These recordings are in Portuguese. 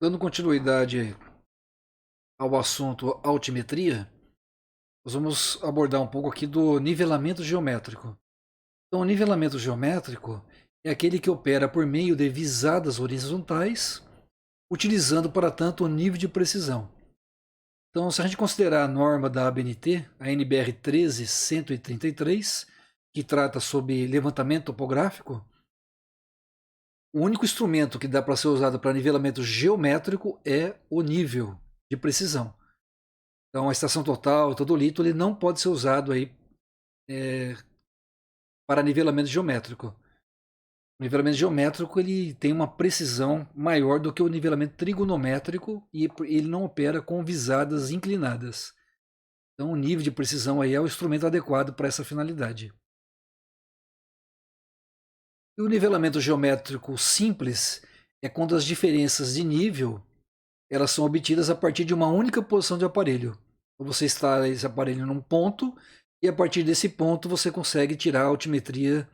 Dando continuidade ao assunto altimetria, nós vamos abordar um pouco aqui do nivelamento geométrico. Então, o nivelamento geométrico é aquele que opera por meio de visadas horizontais, utilizando para tanto o nível de precisão. Então, se a gente considerar a norma da ABNT, a NBR 13133, que trata sobre levantamento topográfico, o único instrumento que dá para ser usado para nivelamento geométrico é o nível de precisão. Então, a estação total, todo o lito, ele não pode ser usado aí para nivelamento geométrico. O nivelamento geométrico ele tem uma precisão maior do que o nivelamento trigonométrico e ele não opera com visadas inclinadas. Então, o nível de precisão aí é o instrumento adequado para essa finalidade. E o nivelamento geométrico simples é quando as diferenças de nível elas são obtidas a partir de uma única posição de aparelho. Você está esse aparelho num ponto e a partir desse ponto você consegue tirar a altimetria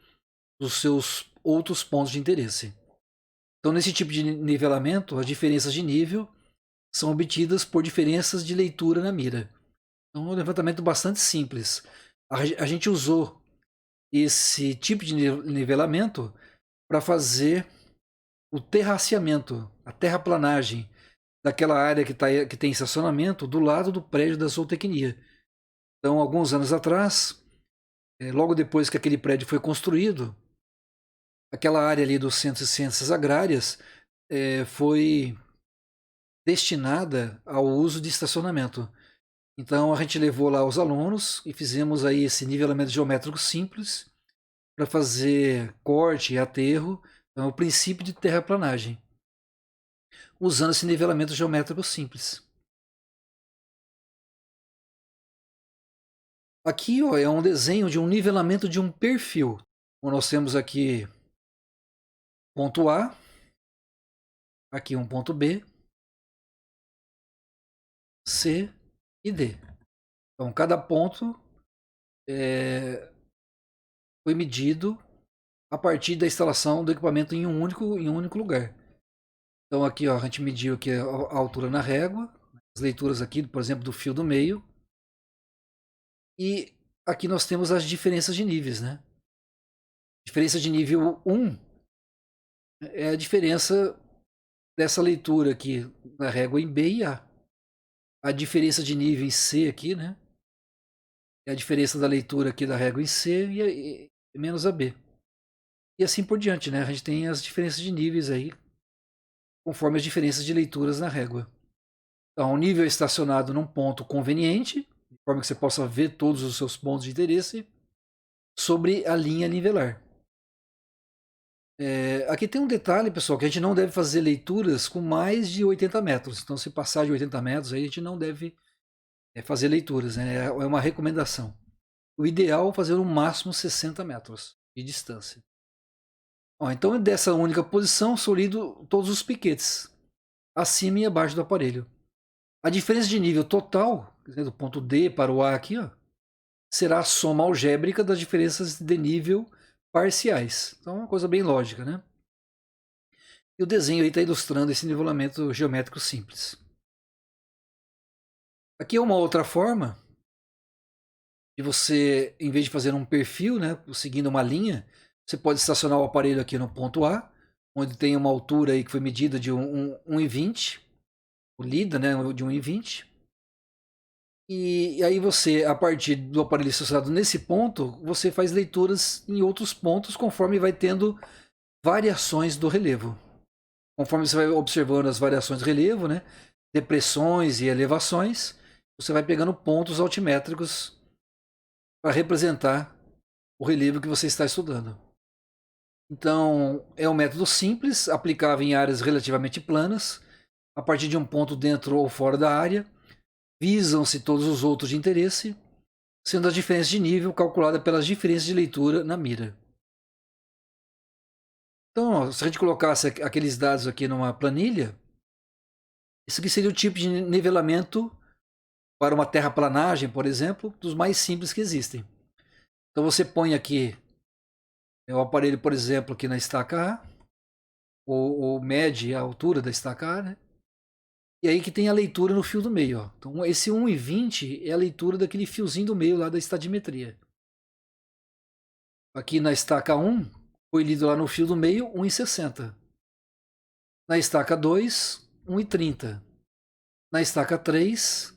dos seus outros pontos de interesse. Então, nesse tipo de nivelamento, as diferenças de nível são obtidas por diferenças de leitura na mira. Então, é um levantamento bastante simples. A gente usou esse tipo de nivelamento para fazer o terraceamento, a terraplanagem daquela área que tem estacionamento do lado do prédio da zootecnia. Então, alguns anos atrás, logo depois que aquele prédio foi construído, aquela área ali do Centro de Ciências Agrárias foi destinada ao uso de estacionamento. Então a gente levou lá os alunos e fizemos aí esse nivelamento geométrico simples para fazer corte e aterro, então, o princípio de terraplanagem, usando esse nivelamento geométrico simples. Aqui ó, é um desenho de um nivelamento de um perfil. Então, nós temos aqui ponto A, aqui um ponto B, C e D. Então cada ponto foi medido a partir da instalação do equipamento em um único lugar. Então aqui ó, a gente mediu aqui a altura na régua, as leituras aqui, por exemplo, do fio do meio. E aqui nós temos as diferenças de níveis, né? Diferença de nível 1 é a diferença dessa leitura aqui na régua em B e A. A diferença de nível em C aqui, né? É a diferença da leitura aqui da régua em C e menos a B. E assim por diante, né? A gente tem as diferenças de níveis aí, conforme as diferenças de leituras na régua. Então, o nível é estacionado num ponto conveniente, de forma que você possa ver todos os seus pontos de interesse, sobre a linha nivelar. Aqui tem um detalhe, pessoal, que a gente não deve fazer leituras com mais de 80 metros. Então, se passar de 80 metros, aí a gente não deve fazer leituras, né? É uma recomendação. O ideal é fazer no máximo 60 metros de distância. Ó, então, dessa única posição, são lidos todos os piquetes, acima e abaixo do aparelho. A diferença de nível total, do ponto D para o A aqui, ó, será a soma algébrica das diferenças de nível parciais. Então é uma coisa bem lógica, né? E o desenho aí está ilustrando esse nivelamento geométrico simples. Aqui é uma outra forma de você, em vez de fazer um perfil, né, seguindo uma linha, você pode estacionar o aparelho aqui no ponto A, onde tem uma altura aí que foi medida de 1,20, o LIDA, né, de 1,20. E aí você, a partir do aparelho estacionado nesse ponto, você faz leituras em outros pontos conforme vai tendo variações do relevo. Conforme você vai observando as variações do relevo, né, depressões e elevações, você vai pegando pontos altimétricos para representar o relevo que você está estudando. Então, é um método simples, aplicável em áreas relativamente planas, a partir de um ponto dentro ou fora da área. Visam-se todos os outros de interesse, sendo as diferenças de nível calculada pelas diferenças de leitura na mira. Então, ó, se a gente colocasse aqueles dados aqui numa planilha, isso aqui seria o tipo de nivelamento para uma terraplanagem, por exemplo, dos mais simples que existem. Então você põe aqui o aparelho, por exemplo, aqui na estaca A, ou mede a altura da estaca A, né? E aí que tem a leitura no fio do meio. Ó. Então esse 1,20 é a leitura daquele fiozinho do meio lá da estadimetria. Aqui na estaca 1, foi lido lá no fio do meio 1,60. Na estaca 2, 1,30. Na estaca 3,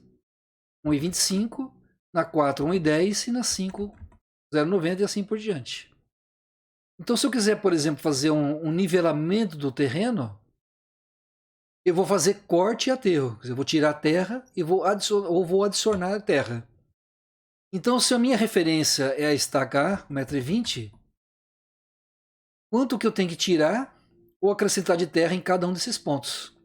1,25. Na 4, 1,10. E na 5, 0,90 e assim por diante. Então se eu quiser, por exemplo, fazer um nivelamento do terreno, eu vou fazer corte e aterro. Eu vou tirar a terra e vou adicionar a terra. Então, se a minha referência é a estaca A, 1,20 m, quanto que eu tenho que tirar ou acrescentar de terra em cada um desses pontos?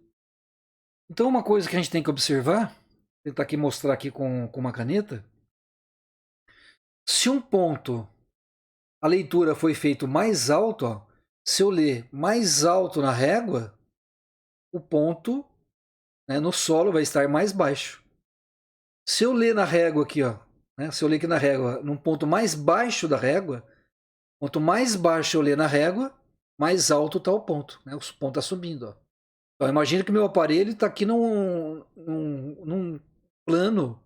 Então, uma coisa que a gente tem que observar, vou tentar aqui mostrar aqui com uma caneta, se um ponto, a leitura foi feita mais alto, ó, se eu ler mais alto na régua, o ponto, né, no solo vai estar mais baixo. Se eu ler na régua aqui, ó, né, se eu ler aqui na régua, num ponto mais baixo da régua, quanto mais baixo eu ler na régua, mais alto está o ponto. Né, o ponto está subindo. Ó. Então imagina que meu aparelho está aqui num plano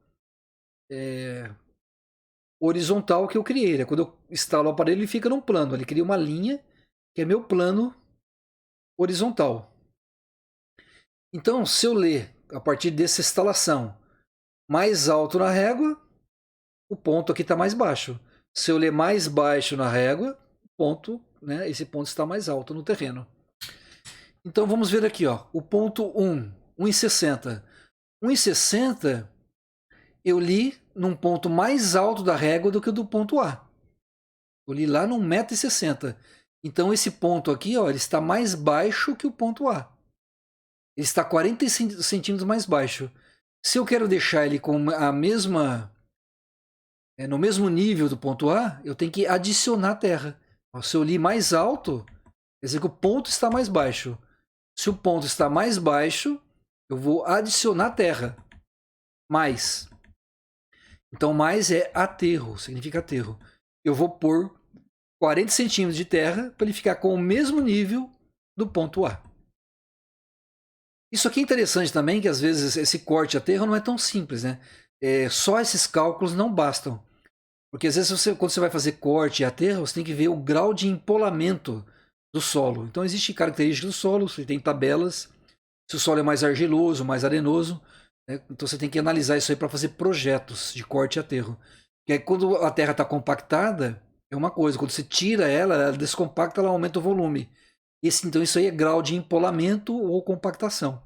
horizontal que eu criei. Né? Quando eu instalo o aparelho, ele fica num plano. Ele cria uma linha que é meu plano horizontal. Então, se eu ler a partir dessa instalação mais alto na régua, o ponto aqui está mais baixo. Se eu ler mais baixo na régua, o ponto, né, esse ponto está mais alto no terreno. Então vamos ver aqui, ó, o ponto 1, 1,60. 1,60 eu li num ponto mais alto da régua do que o do ponto A. Eu li lá num 1,60 m. Então esse ponto aqui, ó, ele está mais baixo que o ponto A. Ele está 45 centímetros mais baixo. Se eu quero deixar ele com a mesma, no mesmo nível do ponto A, eu tenho que adicionar terra. Se eu li mais alto, quer dizer que o ponto está mais baixo. Se o ponto está mais baixo, eu vou adicionar terra. Mais. Então, mais é aterro, significa aterro. Eu vou pôr 40 centímetros de terra para ele ficar com o mesmo nível do ponto A. Isso aqui é interessante também, que às vezes esse corte aterro não é tão simples, né? Só esses cálculos não bastam. Porque às vezes quando você vai fazer corte e aterro, você tem que ver o grau de empolamento do solo. Então existem características do solo, você tem tabelas, se o solo é mais argiloso, mais arenoso, né? Então você tem que analisar isso aí para fazer projetos de corte e aterro. Porque aí, quando a terra está compactada, é uma coisa, quando você tira ela, ela descompacta, ela aumenta o volume. Então isso aí é grau de empolamento ou compactação.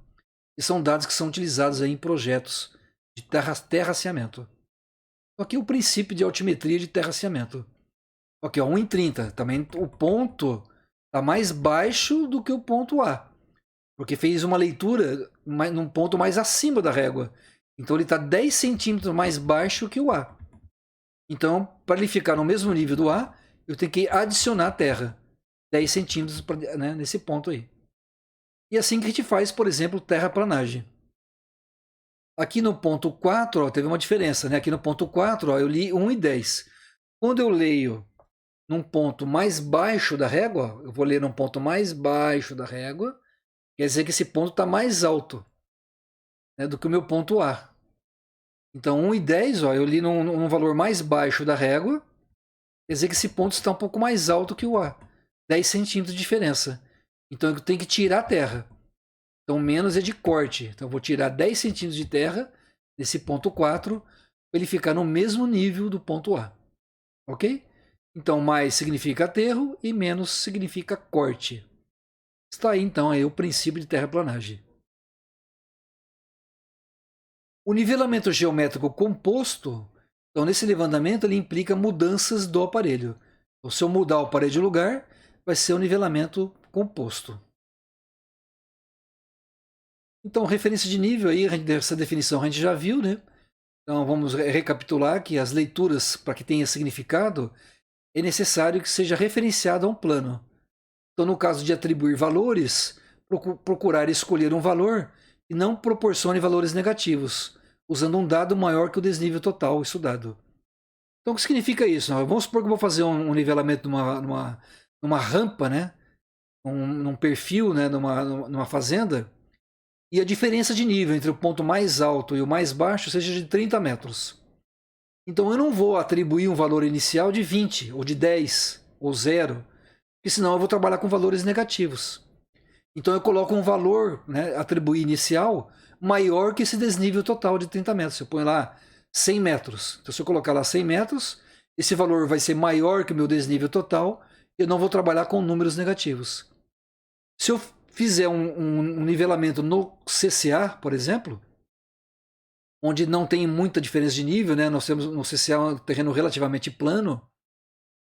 E são dados que são utilizados aí em projetos de terraceamento. Aqui o princípio de altimetria de terraceamento. Aqui, ó, 1,30. Também o ponto está mais baixo do que o ponto A. Porque fez uma leitura num ponto mais acima da régua. Então ele está 10 centímetros mais baixo que o A. Então, para ele ficar no mesmo nível do A, eu tenho que adicionar terra. 10 centímetros né, nesse ponto aí. E assim que a gente faz, por exemplo, terraplanagem. Aqui no ponto 4, ó, teve uma diferença. Né? Aqui no ponto 4, ó, eu li 1,10. Quando eu leio num ponto mais baixo da régua, eu vou ler num ponto mais baixo da régua, quer dizer que esse ponto está mais alto, né, do que o meu ponto A. Então 1,10, ó, eu li num valor mais baixo da régua, quer dizer que esse ponto está um pouco mais alto que o A. 10 centímetros de diferença. Então eu tenho que tirar a terra. Então menos é de corte. Então eu vou tirar 10 centímetros de terra nesse ponto 4 para ele ficar no mesmo nível do ponto A. Ok? Então mais significa aterro e menos significa corte. Está aí então aí o princípio de terraplanagem. O nivelamento geométrico composto, então nesse levantamento ele implica mudanças do aparelho. Então, se eu mudar o aparelho de lugar, vai ser o nivelamento composto. Então, referência de nível aí, essa definição a gente já viu, né? Então vamos recapitular que as leituras, para que tenha significado, é necessário que seja referenciado a um plano. Então, no caso de atribuir valores, procurar escolher um valor e não proporcione valores negativos, usando um dado maior que o desnível total estudado. Então, o que significa isso? Vamos supor que eu vou fazer um nivelamento numa rampa, né? Num perfil, né? Numa fazenda. e a diferença de nível entre o ponto mais alto e o mais baixo seja de 30 metros. Então eu não vou atribuir um valor inicial de 20, ou de 10, ou 0, porque senão eu vou trabalhar com valores negativos. Então eu coloco um valor, né, atribuir inicial, maior que esse desnível total de 30 metros. Eu ponho lá 100 metros. Então se eu colocar lá 100 metros, esse valor vai ser maior que o meu desnível total, eu não vou trabalhar com números negativos. Se eu fizer um nivelamento no CCA, por exemplo, onde não tem muita diferença de nível, né? Nós temos no CCA um terreno relativamente plano.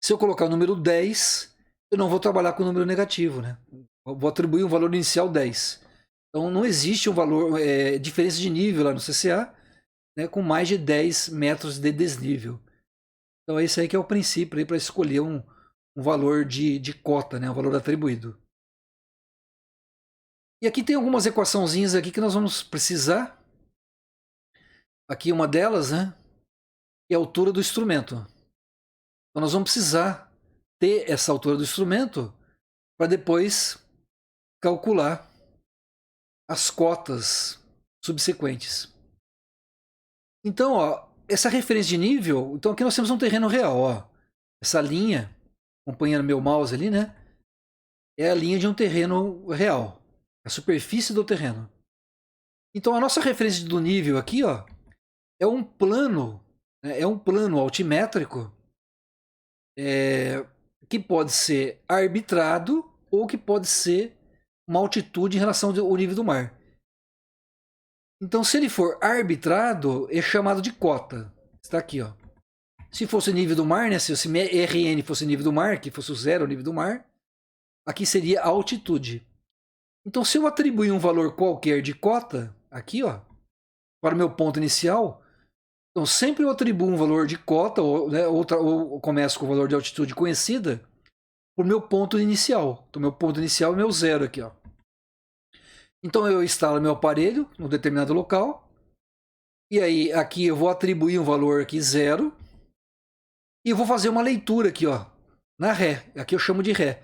Se eu colocar o número 10, eu não vou trabalhar com o número negativo, né? Eu vou atribuir um valor inicial 10. Então não existe um valor, diferença de nível lá no CCA, né, com mais de 10 metros de desnível. Então esse aí que é o princípio para escolher um valor de cota, né, um valor atribuído. E aqui tem algumas equaçãozinhas aqui que nós vamos precisar. Aqui uma delas, né, é a altura do instrumento. Então nós vamos precisar ter essa altura do instrumento para depois calcular as cotas subsequentes. Então, ó, essa referência de nível, então aqui nós temos um terreno real, ó. Essa linha, acompanhando meu mouse ali, né? É a linha de um terreno real, a superfície do terreno. Então a nossa referência do nível aqui, ó, é um plano, né? É um plano altimétrico que pode ser arbitrado ou que pode ser uma altitude em relação ao nível do mar. Então, se ele for arbitrado, é chamado de cota. Está aqui, ó. Se fosse nível do mar, né? Se Rn fosse nível do mar, que fosse o zero o nível do mar, aqui seria a altitude. Então, se eu atribuir um valor qualquer de cota, aqui, ó, para o meu ponto inicial, então sempre eu atribuo um valor de cota, ou, né, ou começo com o valor de altitude conhecida, para o meu ponto inicial. Então, meu ponto inicial é meu zero aqui, ó. Então, eu instalo meu aparelho no determinado local, e aí aqui eu vou atribuir um valor aqui zero, e eu vou fazer uma leitura aqui, ó, na Ré. Aqui eu chamo de Ré.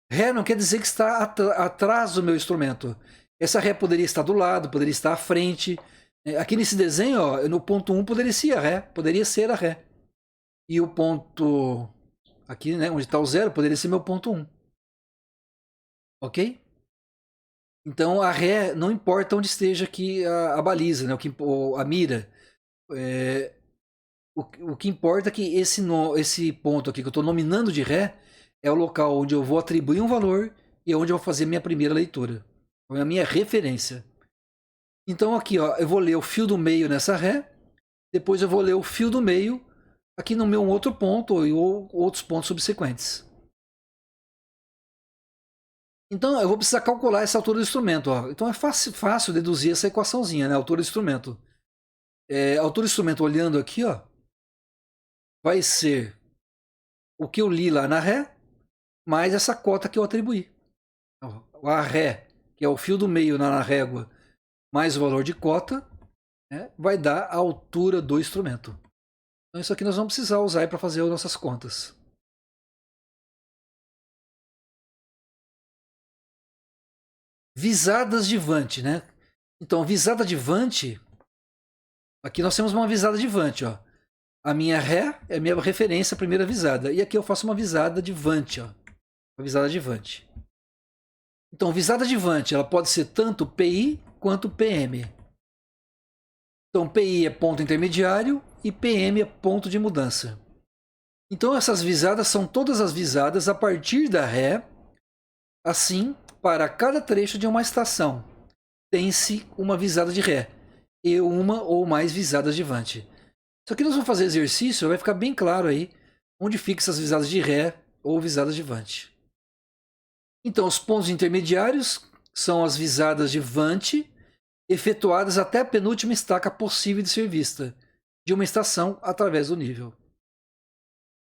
Ré não quer dizer que está atrás do meu instrumento. Essa Ré poderia estar do lado, poderia estar à frente. Aqui nesse desenho, ó, no ponto 1 poderia ser a Ré, poderia ser a Ré. E o ponto aqui, né, onde está o zero, poderia ser meu ponto 1. Ok? Então a Ré não importa onde esteja aqui a baliza, né, a mira. O que importa é que esse ponto aqui que eu estou nominando de Ré é o local onde eu vou atribuir um valor e onde eu vou fazer minha primeira leitura. É a minha referência. Então aqui, ó, eu vou ler o fio do meio nessa Ré, depois eu vou ler o fio do meio aqui no meu outro ponto ou outros pontos subsequentes. Então eu vou precisar calcular essa altura do instrumento. Ó. Então é fácil deduzir essa equaçãozinha, né? A altura do instrumento. A altura do instrumento olhando aqui, ó, vai ser o que eu li lá na Ré, mais essa cota que eu atribuí. A Ré, que é o fio do meio na régua, mais o valor de cota, né, vai dar a altura do instrumento. Então isso aqui nós vamos precisar usar para fazer as nossas contas. Visadas de vante, né? Então, visada de vante, aqui nós temos uma visada de vante, ó. A minha Ré é a minha referência, a primeira visada. E aqui eu faço uma visada de vante, ó. Uma visada de vante. Então, visada de vante, ela pode ser tanto PI quanto PM. Então, PI é ponto intermediário e PM é ponto de mudança. Então, essas visadas são todas as visadas a partir da Ré. Assim, para cada trecho de uma estação, tem-se uma visada de Ré e uma ou mais visadas de vante. Isso aqui nós vamos fazer exercício, vai ficar bem claro aí onde ficam essas visadas de Ré ou visadas de vante. Então, os pontos intermediários são as visadas de vante efetuadas até a penúltima estaca possível de ser vista de uma estação através do nível.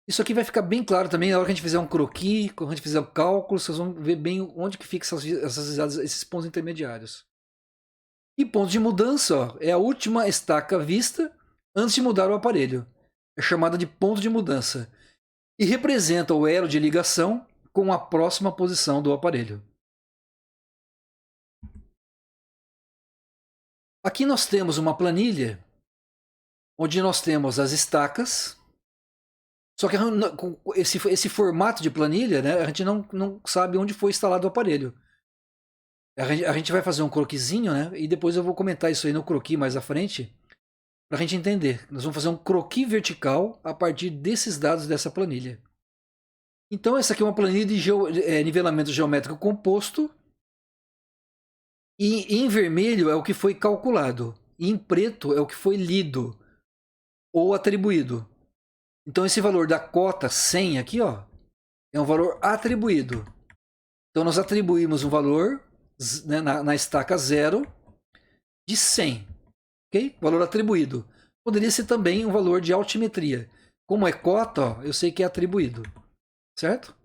Isso aqui vai ficar bem claro também na hora que a gente fizer um croquis, quando a gente fizer o cálculo, vocês vão ver bem onde que ficam essas visadas, esses pontos intermediários. E ponto de mudança, ó, é a última estaca vista antes de mudar o aparelho. É chamada de ponto de mudança. E representa o elo de ligação com a próxima posição do aparelho. Aqui nós temos uma planilha onde nós temos as estacas. Só que com esse formato de planilha, né, a gente não sabe onde foi instalado o aparelho. A gente vai fazer um croquisinho, né? E depois eu vou comentar isso aí no croqui mais à frente, para a gente entender. Nós vamos fazer um croqui vertical a partir desses dados dessa planilha. Então essa aqui é uma planilha de nivelamento geométrico composto. E em vermelho é o que foi calculado. E em preto é o que foi lido ou atribuído. Então esse valor da cota 100 aqui, ó, é um valor atribuído. Então nós atribuímos um valor, né, na estaca 0 de 100. Ok? Valor atribuído. Poderia ser também um valor de altimetria. Como é cota, ó, eu sei que é atribuído. Certo?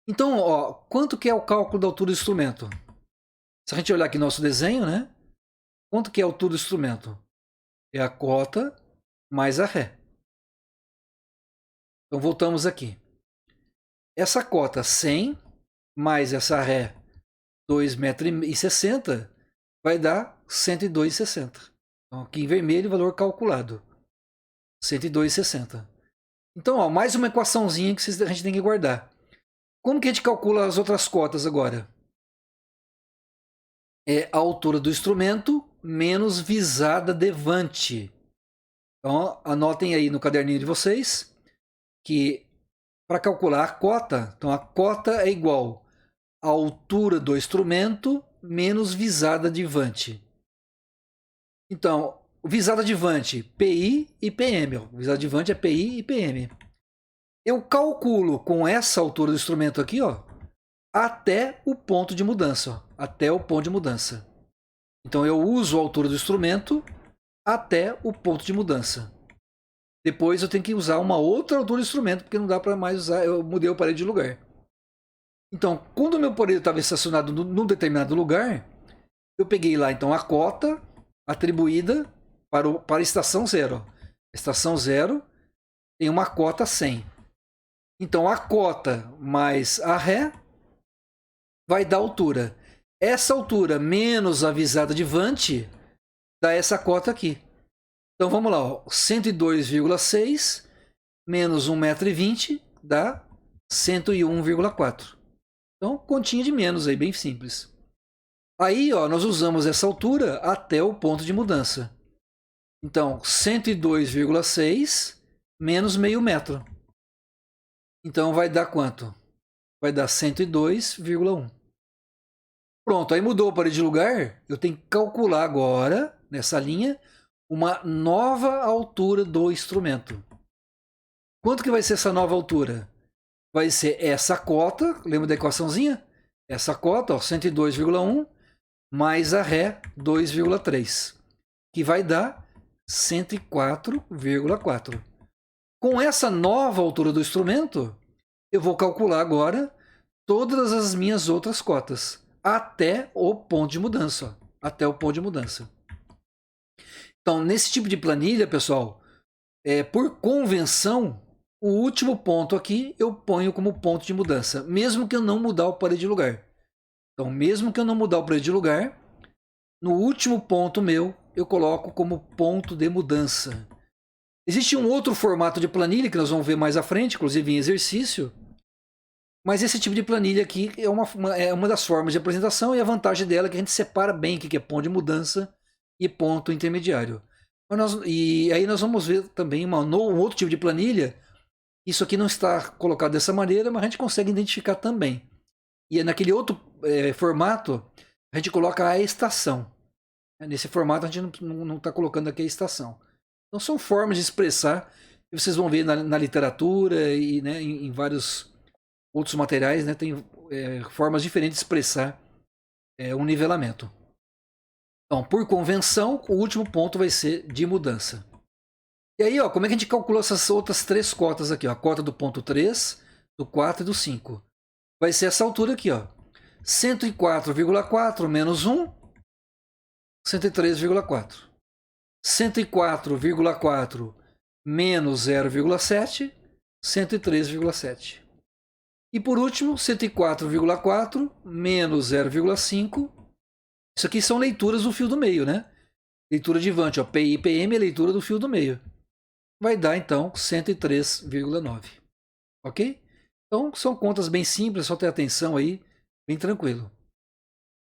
Então, ó, quanto que é o cálculo da altura do instrumento? Se a gente olhar aqui no nosso desenho, né? Quanto que é a altura do instrumento? É a cota mais a ré. Então voltamos aqui. Essa cota 100 mais essa ré 2,60 m vai dar 102,60. Então aqui em vermelho o valor calculado. 102,60. Então, ó, mais uma equaçãozinha que a gente tem que guardar. Como que a gente calcula as outras cotas agora? É a altura do instrumento menos visada devante. Então, anotem aí no caderninho de vocês que para calcular a cota, então a cota é igual à altura do instrumento menos visada devante. Então, visada devante, PI e PM. Visada devante é PI e PM. Eu calculo com essa altura do instrumento aqui, ó, até o ponto de mudança. Ó, até o ponto de mudança. Então eu uso a altura do instrumento até o ponto de mudança. Depois eu tenho que usar uma outra altura do instrumento, porque não dá para mais usar, eu mudei o aparelho de lugar. Então, quando o meu aparelho estava estacionado num determinado lugar, eu peguei lá então a cota atribuída para a estação 0. Estação 0 tem uma cota 100. Então a cota mais a ré vai dar altura. Essa altura menos a visada devante dá essa cota aqui. Então vamos lá, 102,6 menos 1,20 m dá 101,4. Então continha de menos aí, bem simples. Aí ó, nós usamos essa altura até o ponto de mudança. Então 102,6 menos meio metro. Então vai dar quanto? Vai dar 102,1. Pronto, aí mudou o aparelho de lugar. Eu tenho que calcular agora, nessa linha, uma nova altura do instrumento. Quanto que vai ser essa nova altura? Vai ser essa cota, lembra da equaçãozinha? Essa cota, 102,1, mais a ré 2,3, que vai dar 104,4. Com essa nova altura do instrumento, eu vou calcular agora todas as minhas outras cotas, até o ponto de mudança. Até o ponto de mudança. Então, nesse tipo de planilha, pessoal, por convenção, o último ponto aqui eu ponho como ponto de mudança, mesmo que eu não mudar o aparelho de lugar. Então, mesmo que eu não mudar o aparelho de lugar, no último ponto meu, eu coloco como ponto de mudança. Existe um outro formato de planilha que nós vamos ver mais à frente, inclusive em exercício. Mas esse tipo de planilha aqui é uma das formas de apresentação, e a vantagem dela é que a gente separa bem o que é ponto de mudança e ponto intermediário. E aí nós vamos ver também um outro tipo de planilha. Isso aqui não está colocado dessa maneira, mas a gente consegue identificar também. E naquele outro formato, a gente coloca a estação. Nesse formato a gente não está colocando aqui a estação. Então são formas de expressar, que vocês vão ver na literatura e, né, em vários outros materiais, né, tem formas diferentes de expressar um nivelamento. Então, por convenção, o último ponto vai ser de mudança. E aí, ó, como é que a gente calcula essas outras três cotas aqui? Ó? A cota do ponto 3, do 4 e do 5. Vai ser essa altura aqui, ó. 104,4 menos 1, 103,4. 104,4 menos 0,7, 103,7. E por último, 104,4 menos 0,5, Isso aqui são leituras do fio do meio, né? Leitura de Vant, ó, PI e PM é leitura do fio do meio. Vai dar, então, 103,9. Ok? Então, são contas bem simples, só ter atenção aí, bem tranquilo.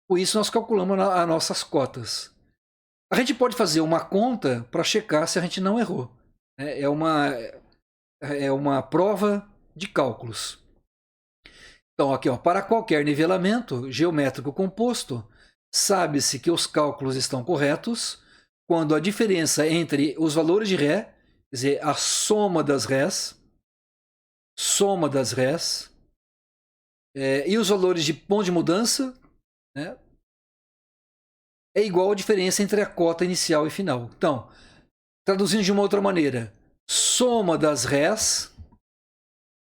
Com isso, nós calculamos as nossas cotas. A gente pode fazer uma conta para checar se a gente não errou. É uma prova de cálculos. Então, aqui, ó, para qualquer nivelamento geométrico composto, sabe-se que os cálculos estão corretos quando a diferença entre os valores de Ré, quer dizer, a soma das Rés, e os valores de ponto de mudança, né, é igual à diferença entre a cota inicial e final. Então, traduzindo de uma outra maneira, soma das Rés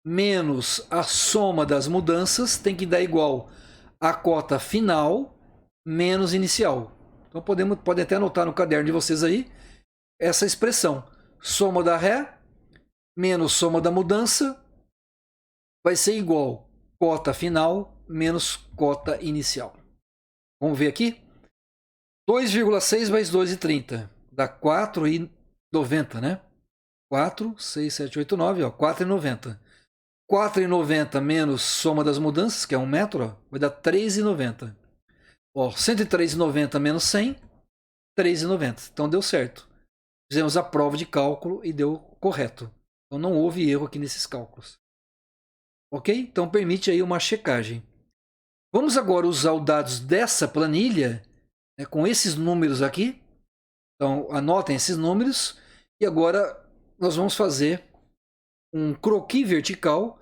menos a soma das mudanças tem que dar igual a cota final menos inicial. Então podem até anotar no caderno de vocês aí essa expressão. Soma da Ré menos soma da mudança vai ser igual cota final menos cota inicial. Vamos ver aqui? 2,6 mais 2,30 dá 4,90, né? 4, 6, 7, 8, 9, ó, 4,90. 4,90 menos soma das mudanças, que é 1 metro, ó, vai dar 3,90. 103,90 menos 100, 3,90. Então deu certo. Fizemos a prova de cálculo e deu correto. Então não houve erro aqui nesses cálculos. Ok? Então permite aí uma checagem. Vamos agora usar os dados dessa planilha, né, com esses números aqui. Então anotem esses números. E agora nós vamos fazer um croquis vertical,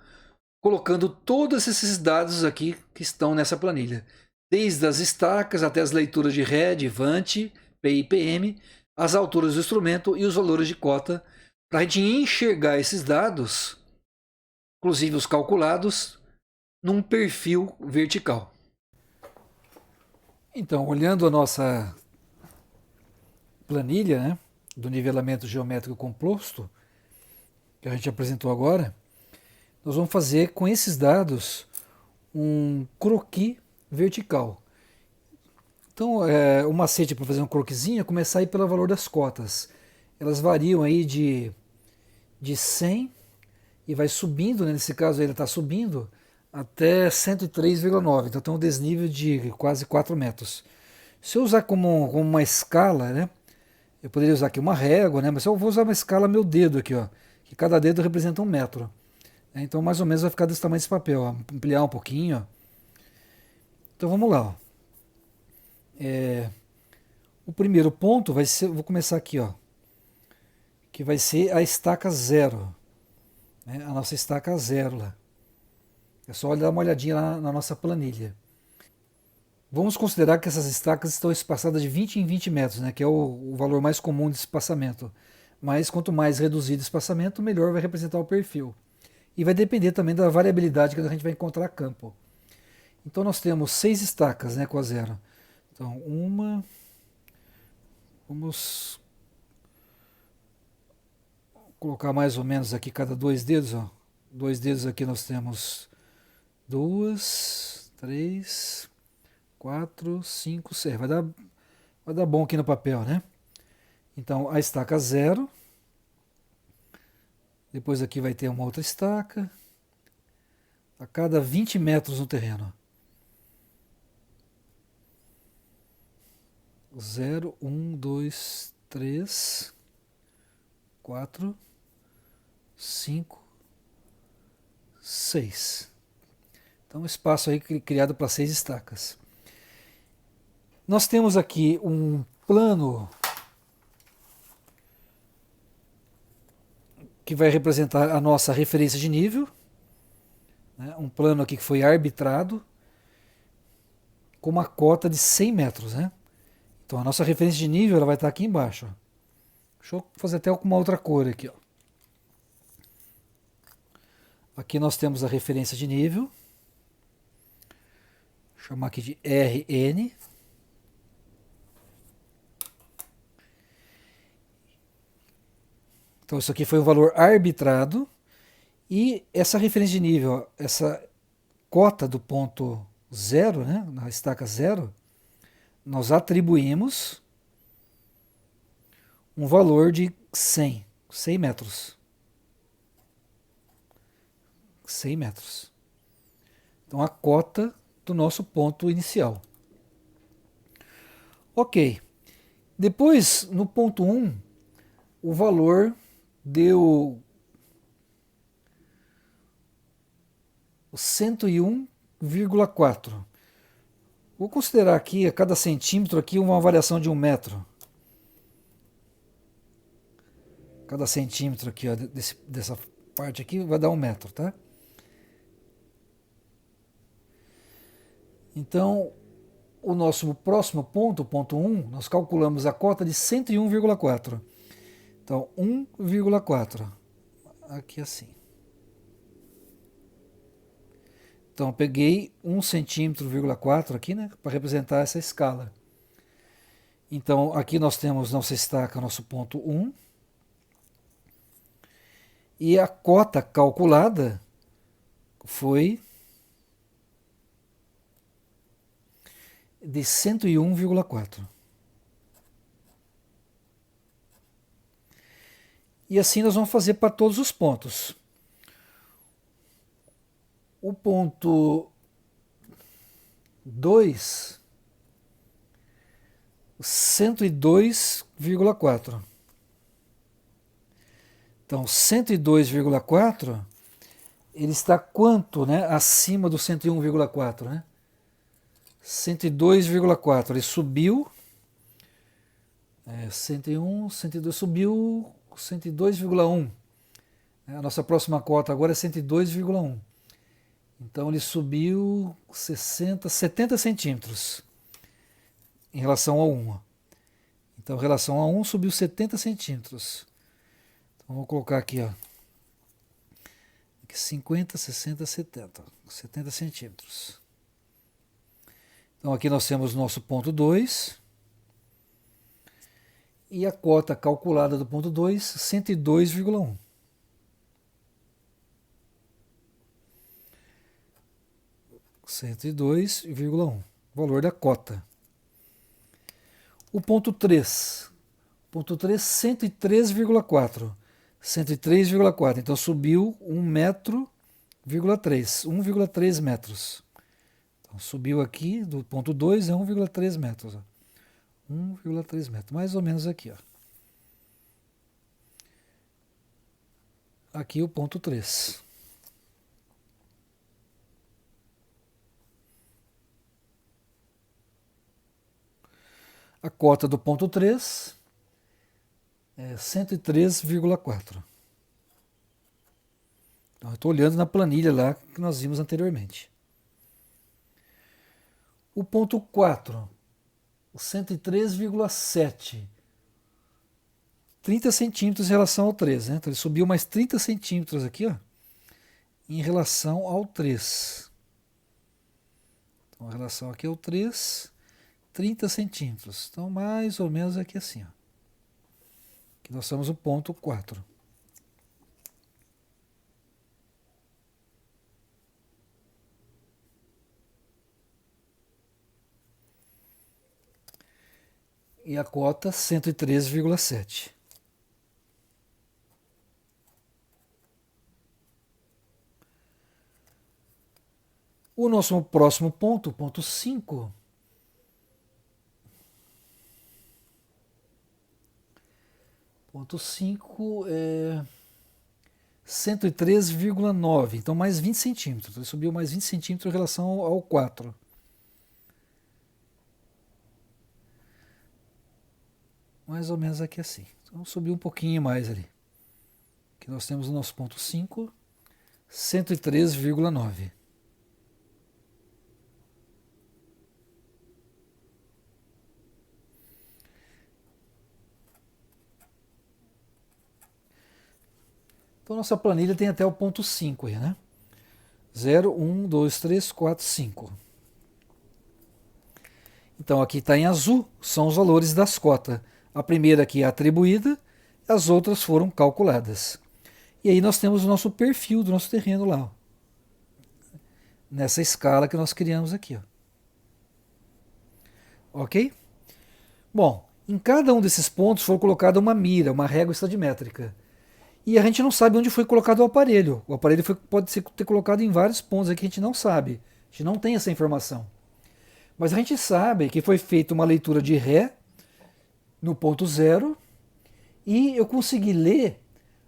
colocando todos esses dados aqui que estão nessa planilha. Desde as estacas até as leituras de Ré, de Vant, PI e PM, as alturas do instrumento e os valores de cota, para a gente enxergar esses dados, inclusive os calculados, num perfil vertical. Então, olhando a nossa planilha, né, do nivelamento geométrico composto, que a gente apresentou agora, nós vamos fazer com esses dados um croquis vertical. Então, o macete para fazer um croquisinho é começar a ir pelo valor das cotas. Elas variam aí de 100 e vai subindo, né? Nesse caso ele está subindo até 103,9. Então tem um desnível de quase 4 metros. Se eu usar como uma escala, né? Eu poderia usar aqui uma régua, né? Mas eu vou usar uma escala meu dedo aqui, ó, que cada dedo representa 1 metro. Então mais ou menos vai ficar desse tamanho esse papel, ó. Ampliar um pouquinho, ó. Então vamos lá, ó. O primeiro ponto vai ser, vou começar aqui, ó, que vai ser a estaca 0, né? A nossa estaca 0 lá. É só dar uma olhadinha lá na nossa planilha. Vamos considerar que essas estacas estão espaçadas de 20 em 20 metros, né, que é o valor mais comum de espaçamento. Mas quanto mais reduzido o espaçamento, melhor vai representar o perfil. E vai depender também da variabilidade que a gente vai encontrar campo. Então nós temos 6 estacas, né, com a 0. Então, vamos colocar mais ou menos aqui cada 2 dedos, ó. 2 dedos aqui nós temos 2, 3, 4, 5, 6. Vai dar bom aqui no papel, né? Então a estaca 0. Depois aqui vai ter uma outra estaca. A cada 20 metros no terreno. 0, 1, 2, 3, 4, 5, 6. Então espaço aí criado para 6 estacas. Nós temos aqui um plano que vai representar a nossa referência de nível, né? Um plano aqui que foi arbitrado com uma cota de 100 metros, né? Então a nossa referência de nível ela vai estar aqui embaixo. Ó. Deixa eu fazer até com uma outra cor aqui. Ó. Aqui nós temos a referência de nível. Vou chamar aqui de RN. Então isso aqui foi o valor arbitrado. E essa referência de nível, essa cota do ponto 0, né, na estaca 0, nós atribuímos um valor de 100 metros. 100 metros. Então, a cota do nosso ponto inicial. Ok. Depois, no ponto 1, o valor deu 101,4. Vou considerar aqui a cada centímetro aqui uma variação de 1 metro. Cada centímetro aqui, ó, dessa parte aqui vai dar 1 metro, tá? Então, o nosso próximo ponto, ponto 1, nós calculamos a cota de 101,4. Então, 1,4. Aqui assim. Então, eu peguei 1 centímetro,4 aqui, né, para representar essa escala. Então, aqui nós temos nossa estaca, nosso ponto 1. E a cota calculada foi de 101,4. E assim nós vamos fazer para todos os pontos. O ponto 2, 102,4. Então, 102,4, ele está quanto, né, acima do 101,4, né? 102,4, ele subiu, 101, 102, subiu 102,1. A nossa próxima cota agora é 102,1. Então ele subiu 70 centímetros em relação ao 1. Então, em relação a 1, subiu 70 centímetros. Então, vou colocar aqui, ó. 50, 60, 70. 70 centímetros. Então, aqui nós temos nosso ponto 2. E a cota calculada do ponto 2, 102,1. Valor da cota. O ponto 3. Ponto 3, 103,4. 103,4. Então subiu 1,3 metros. Então, subiu aqui do ponto 2 é 1,3 metros. 1,3 metros. Mais ou menos aqui. Ó. Aqui o ponto 3. A cota do ponto 3 é 103,4. Então, eu estou olhando na planilha lá que nós vimos anteriormente. O ponto 4, 103,7. 30 centímetros em relação ao 3. Né? Então ele subiu mais 30 centímetros aqui, ó, em relação ao 3. Então, em relação aqui ao 3, 30 centímetros. Então, mais ou menos aqui assim. Ó. Aqui nós temos o ponto 4. E a cota 103,7. O nosso próximo ponto, ponto 5, ponto 5 é 103,9, então mais 20 centímetros. Ele subiu mais 20 centímetros em relação ao 4. Mais ou menos aqui assim. Então subiu um pouquinho mais ali. Aqui nós temos o nosso ponto 5, 103,9. Então nossa planilha tem até o ponto 5 aí, né? 0, 1, 2, 3, 4, 5. Então aqui está em azul, são os valores das cotas. A primeira aqui é atribuída, as outras foram calculadas. E aí nós temos o nosso perfil do nosso terreno lá, ó, nessa escala que nós criamos aqui. Ó. ok? Bom, em cada um desses pontos foi colocada uma mira, uma régua estadimétrica. E a gente não sabe onde foi colocado o aparelho. O aparelho pode ter colocado em vários pontos aqui que a gente não sabe. A gente não tem essa informação. Mas a gente sabe que foi feita uma leitura de Ré no ponto zero e eu consegui ler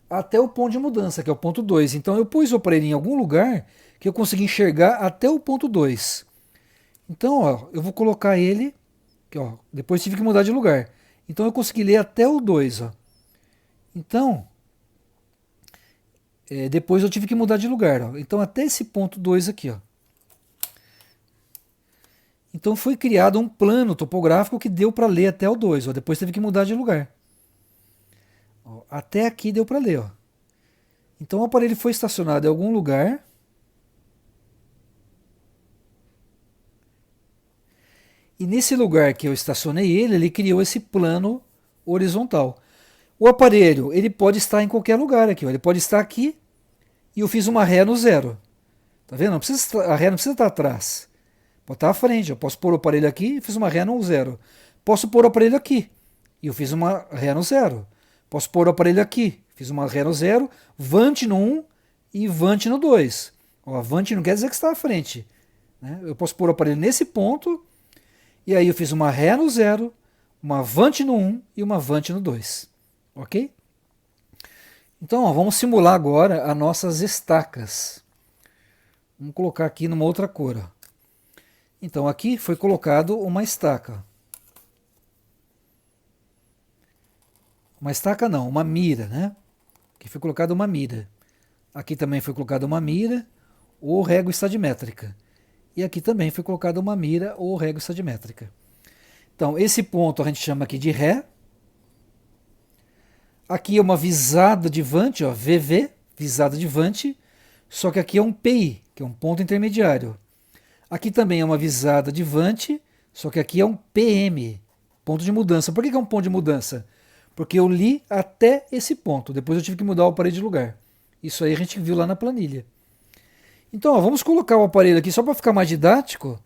até o ponto de mudança, que é o ponto 2. Então eu pus o aparelho em algum lugar que eu consegui enxergar até o ponto 2. Então, ó, eu vou colocar ele, que, ó, depois tive que mudar de lugar. Então eu consegui ler até o 2. Ó. Então, depois eu tive que mudar de lugar. Ó. Então até esse ponto 2 aqui. Ó. Então foi criado um plano topográfico que deu para ler até o 2. Ó. Depois teve que mudar de lugar. Ó, até aqui deu para ler. Ó. Então o aparelho foi estacionado em algum lugar. E nesse lugar que eu estacionei ele criou esse plano horizontal. O aparelho ele pode estar em qualquer lugar aqui. Ó. Ele pode estar aqui e eu fiz uma ré no zero. Tá vendo? Não precisa, a ré não precisa estar atrás. Pode estar à frente. Eu posso pôr o aparelho aqui e fiz uma ré no zero. Posso pôr o aparelho aqui e eu fiz uma ré no zero. Posso pôr o aparelho aqui, fiz uma ré no zero, vante no 1 e vante no 2. Ó, vante não quer dizer que está à frente. Né? Eu posso pôr o aparelho nesse ponto e aí eu fiz uma ré no zero, uma vante no 1 e uma vante no 2. Ok? Então ó, vamos simular agora as nossas estacas. Vamos colocar aqui numa outra cor. Ó. Então aqui foi colocado uma estaca. Uma estaca não, uma mira, né? Aqui foi colocada uma mira. Aqui também foi colocada uma mira ou régua estadimétrica. E aqui também foi colocada uma mira ou régua estadimétrica. Então, esse ponto a gente chama aqui de Ré. Aqui é uma visada de vante, ó, VV, visada de vante. Só que aqui é um PI, que é um ponto intermediário. Aqui também é uma visada de vante, só que aqui é um PM, ponto de mudança. Por que é um ponto de mudança? Porque eu li até esse ponto, depois eu tive que mudar o aparelho de lugar. Isso aí a gente viu lá na planilha. Então, ó, vamos colocar o aparelho aqui só para ficar mais didático,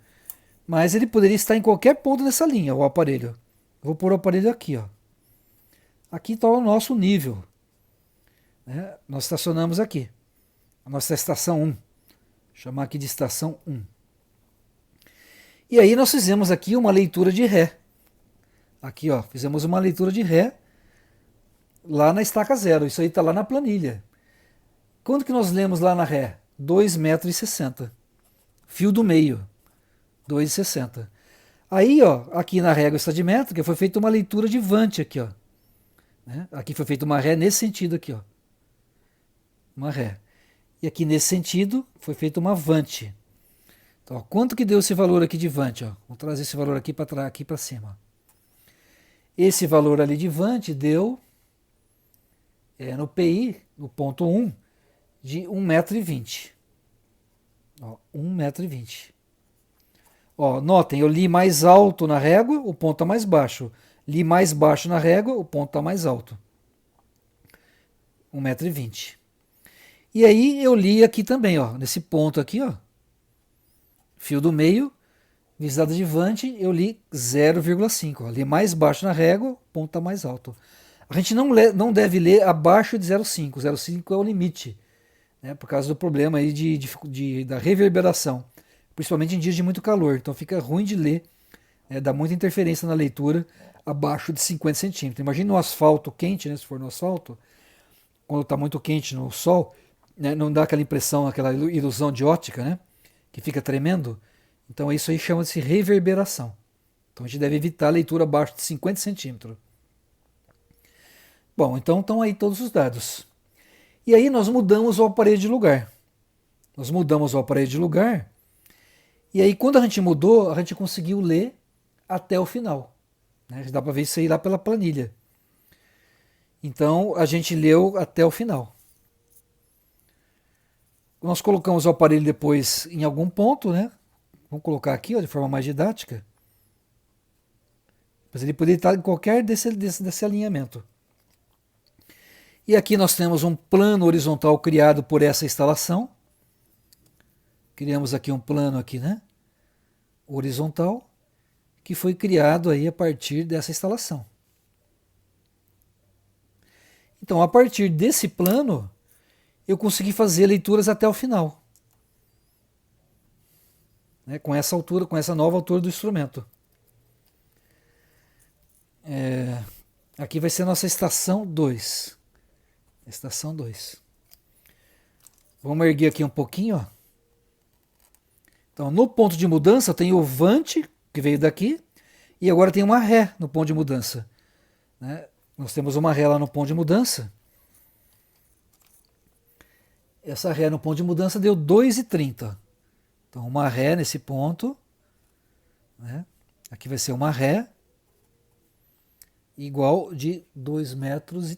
mas ele poderia estar em qualquer ponto dessa linha, o aparelho. Eu vou pôr o aparelho aqui. Ó. Aqui está o nosso nível. Né? Nós estacionamos aqui. A nossa estação 1. Vou chamar aqui de estação 1. E aí nós fizemos aqui uma leitura de Ré. Aqui, ó, fizemos uma leitura de Ré lá na estaca zero. Isso aí está lá na planilha. Quanto que nós lemos lá na Ré? 2,60 m. Fio do meio, 2,60 m. Aí, ó, aqui na régua estadimétrica foi feita uma leitura de vante aqui, ó. Né? Aqui foi feita uma Ré nesse sentido aqui, ó. Uma Ré. E aqui nesse sentido foi feita uma vante. Então, ó, quanto que deu esse valor aqui de vante? Ó? Vou trazer esse valor aqui para cima. Esse valor ali de vante deu, no PI, no ponto 1, de 1,20 m. 1,20 m. Ó, notem, eu li mais alto na régua, o ponto está mais baixo. Li mais baixo na régua, o ponto está mais alto. 1,20 m. E aí eu li aqui também, ó, nesse ponto aqui, ó, fio do meio, visada de vante, eu li 0,5. Li mais baixo na régua, o ponto está mais alto. A gente não deve ler abaixo de 0,5. 0,5 é o limite, né, por causa do problema aí da reverberação, principalmente em dias de muito calor. Então fica ruim de ler, né, dá muita interferência na leitura abaixo de 50 centímetros. Imagina no asfalto quente, né, se for no asfalto, quando está muito quente no sol, né, não dá aquela impressão, aquela ilusão de ótica, né, que fica tremendo. Então isso aí chama-se reverberação. Então a gente deve evitar a leitura abaixo de 50 centímetros. Bom, então estão aí todos os dados. E aí nós mudamos o aparelho de lugar. Nós mudamos o aparelho de lugar. E aí quando a gente mudou, a gente conseguiu ler até o final. Né? Dá para ver isso aí lá pela planilha. Então a gente leu até o final. Nós colocamos o aparelho depois em algum ponto, né? Vamos colocar aqui, ó, de forma mais didática. Mas ele poderia estar em qualquer desse alinhamento. E aqui nós temos um plano horizontal criado por essa instalação. Criamos aqui um plano aqui, né? Horizontal, que foi criado aí a partir dessa instalação. Então, a partir desse plano, eu consegui fazer leituras até o final. Né, com essa altura, com essa nova altura do instrumento. Aqui vai ser a nossa estação 2. Estação 2. Vamos erguer aqui um pouquinho. Ó. Então, no ponto de mudança, tem o vante, que veio daqui, e agora tem uma ré no ponto de mudança. Né? Nós temos uma ré lá no ponto de mudança. Essa ré no ponto de mudança deu 2,30. Então, uma ré nesse ponto. Né? Aqui vai ser uma ré igual de 2,30 metros.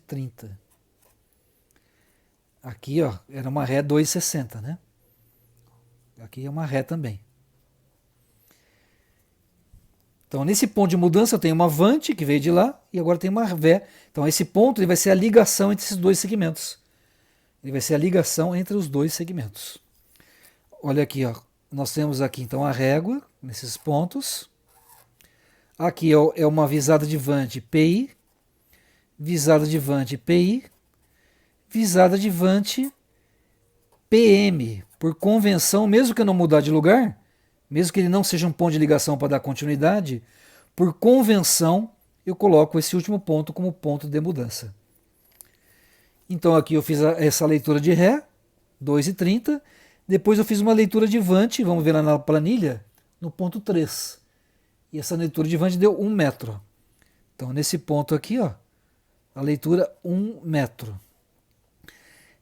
Aqui, ó, era uma ré 2,60, né? Aqui é uma ré também. Então, nesse ponto de mudança, eu tenho uma vante que veio de lá e agora tem uma ré. Então, esse ponto ele vai ser a ligação entre esses dois segmentos. Ele vai ser a ligação entre os dois segmentos. Olha aqui, ó. Nós temos aqui, então, a régua nesses pontos. Aqui é uma visada de vante PI, visada de vante PI, visada de vante PM. Por convenção, mesmo que eu não mudar de lugar, mesmo que ele não seja um ponto de ligação para dar continuidade, por convenção eu coloco esse último ponto como ponto de mudança. Então aqui eu fiz essa leitura de Ré, 2,30. Depois eu fiz uma leitura de vante, vamos ver lá na planilha, no ponto 3. E essa leitura de vante deu 1 metro. Então nesse ponto aqui, ó, a leitura 1 metro.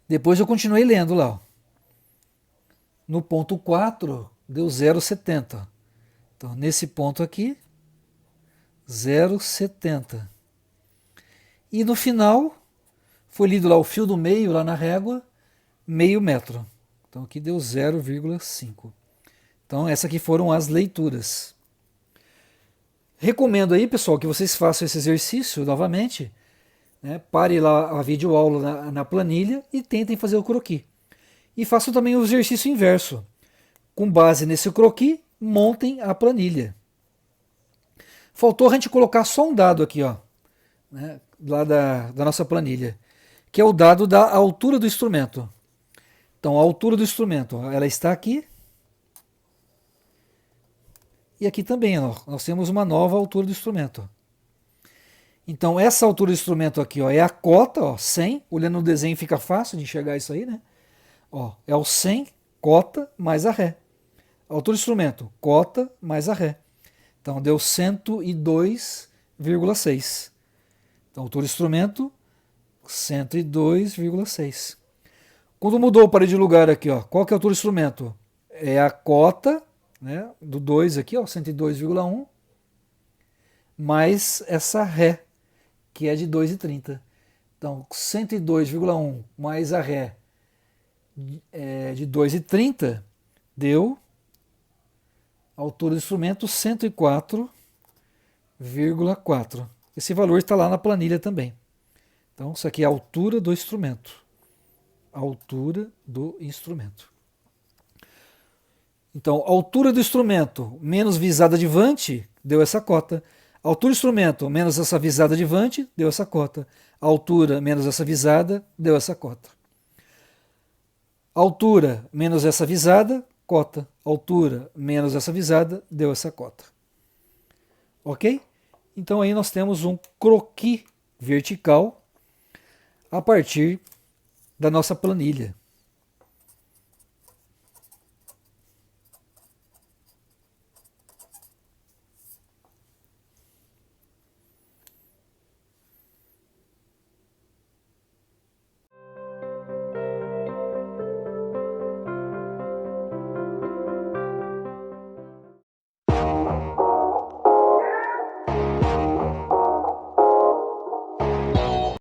Depois eu continuei lendo lá, ó. No ponto 4, deu 0,70. Então, nesse ponto aqui, 0,70. E no final, foi lido lá o fio do meio, lá na régua, meio metro. Então, aqui deu 0,5. Então, essas aqui foram as leituras. Recomendo aí, pessoal, que vocês façam esse exercício novamente. Né? Pare lá a videoaula na planilha e tentem fazer o croquis. E façam também o exercício inverso. Com base nesse croquis, montem a planilha. Faltou a gente colocar só um dado aqui, ó, né, lá da nossa planilha, que é o dado da altura do instrumento. Então, a altura do instrumento, ela está aqui. E aqui também, ó, nós temos uma nova altura do instrumento. Então, essa altura do instrumento aqui, ó, é a cota, ó, 100. Olhando no desenho fica fácil de enxergar isso aí, né? Ó, é o 100, cota, mais a ré. Altura do instrumento, cota, mais a ré. Então, deu 102,6. Então, altura do instrumento, 102,6. Quando mudou o parede de lugar aqui, ó, qual que é a altura do instrumento? É a cota, né, do 2 aqui, ó, 102,1, mais essa ré, que é de 2,30. Então, 102,1 mais a ré de 2,30 deu a altura do instrumento 104,4. Esse valor está lá na planilha também. Então, isso aqui é a altura do instrumento. Altura do instrumento. Então, altura do instrumento menos visada de vante deu essa cota. Altura do instrumento menos essa visada de vante deu essa cota. Altura menos essa visada deu essa cota. Altura menos essa visada, cota. Altura menos essa visada, deu essa cota. Ok? Então aí nós temos um croquis vertical a partir da nossa planilha.